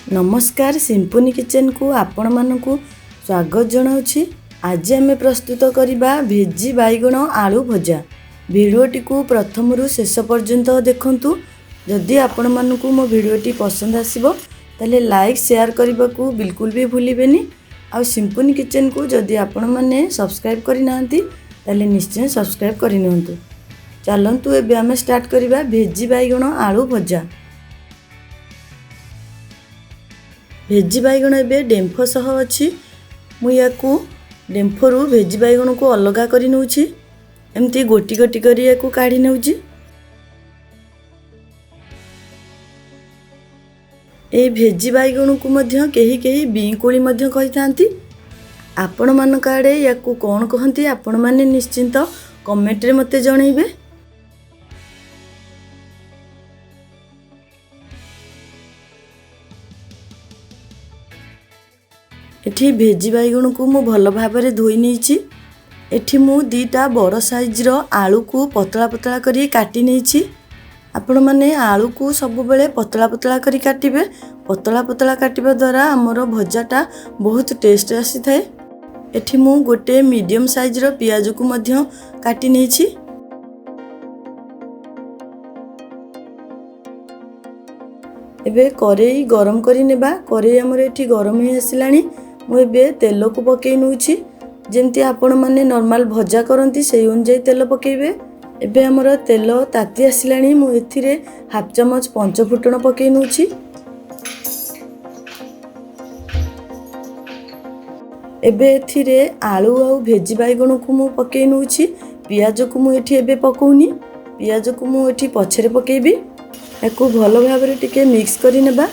नमस्कार symphony kitchen को आपण मानकु स्वागत जनाउछि। आज आम प्रस्तुत करबा भेजी बैगण आलू भजा। भिडियोटी को प्रथम रु शेष पर्यंत देखंतु। जदि आपण मानकु मो भिडियोटी पसंद आसीबो ताले लाइक शेयर करबा को बिल्कुल भी भूलिबेनी। आ सिंफनी किचन को जदि आपण माने सब्सक्राइब करि नांती ताले निश्चय सब्सक्राइब करि नियंतु। चलंतु एबे आम स्टार्ट करबा भेजी बैगण आलू भजा। भेजी बैगण एबे डेम्फो सह अछि। मु याकू डेम्फोरु भेजी बैगण को अलगा करि नउछि। एमती गोटी गोटी करि याकू काढी नउछि। ए भेजी बैगण को मध्य केही केही बीकोली मध्य कहिथांती। आपण मान काडे याकू कोन कहंती आपण माने निश्चिंत कमेंट रे मते जणैबे। एठी भेजी बैगण को मु भल भाबरे धोई नैछि। एठी मु दीटा बड़ साइज रो आलू को पतला पतला करी काटी नैछि। आपण माने आलू को सब बेले पतला पतला करी काटिबे। पतला पतला काटिबा द्वारा हमरो भजाटा बहुत टेस्ट आसी थाए। एठी मु गोटे मीडियम साइज रो पियाज को मध्य काटी नैछि। एबे करेई गरम करी नेबा। करेई हमर एठी गरम ही आसिलानी। मु एबे तेल को पकई नउछि। जेमती आपण माने नॉर्मल भजा करंती सेही अनुसार तेल पकेइबे। एबे हमर तेल ताती आसिलानी। मु एथिरे हाफ चमच पंच फुटण पकई नउछि। एबे एथिरे आलू आ भेजी बैगण को मु पकई नउछि। पियाज को मु एठी एबे पकौनी। पियाज को मु एठी पछरे पकेइबी। एको भलो भाबरे टिके मिक्स करि नेबा।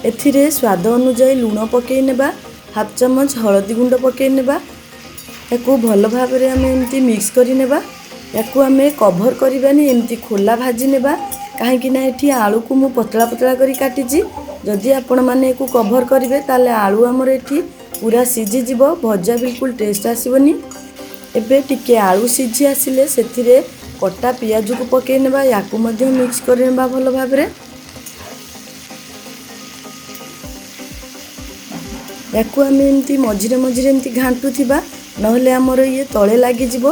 एथिरे स्वाद अनुसार लूण पकई नेबा। हाफ चमच हळदी गुंड पकई नेबा। एको भलो भाबरे आमे एमती मिक्स करि नेबा। याकू आमे कवर करिबानी एमती खोला भाजी नेबा। काहे कि ना एठी आलू को मु पतला पतला करी काटिची। जदि आपण माने एको कवर करिवे ताले आलू हमर एठी पूरा सिझी जिवो। भजा बिल्कुल टेस्ट आसीबनी। एबे टिके आलू सिझी आसिले सेथिरे कटा पियाज को पकई नेबा। याकू मध्ये मिक्स करि नेबा भलो भाबरे। याकू आम एमती मझिरे मझिरे एमती घांटू थिबा नहले हमर ये तळे लागि जिवो।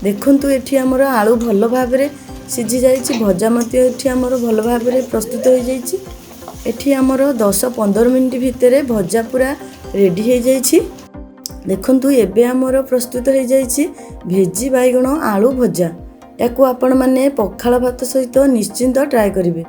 देखंतु एठी हमर आलू भलो भाबरे सिझी जाइछि। भजा मते एठी हमर भलो भाबरे प्रस्तुत हो जाइछि। एठी हमर 10-15 मिनिट भितरे भजा पूरा रेडी हो जाइछि। देखंतु एबे हमर प्रस्तुत हो जाइछि भेजी बैगण आलू भजा। याकू आपण माने पखाळ भात सहित निश्चिंत ट्राई करिवे।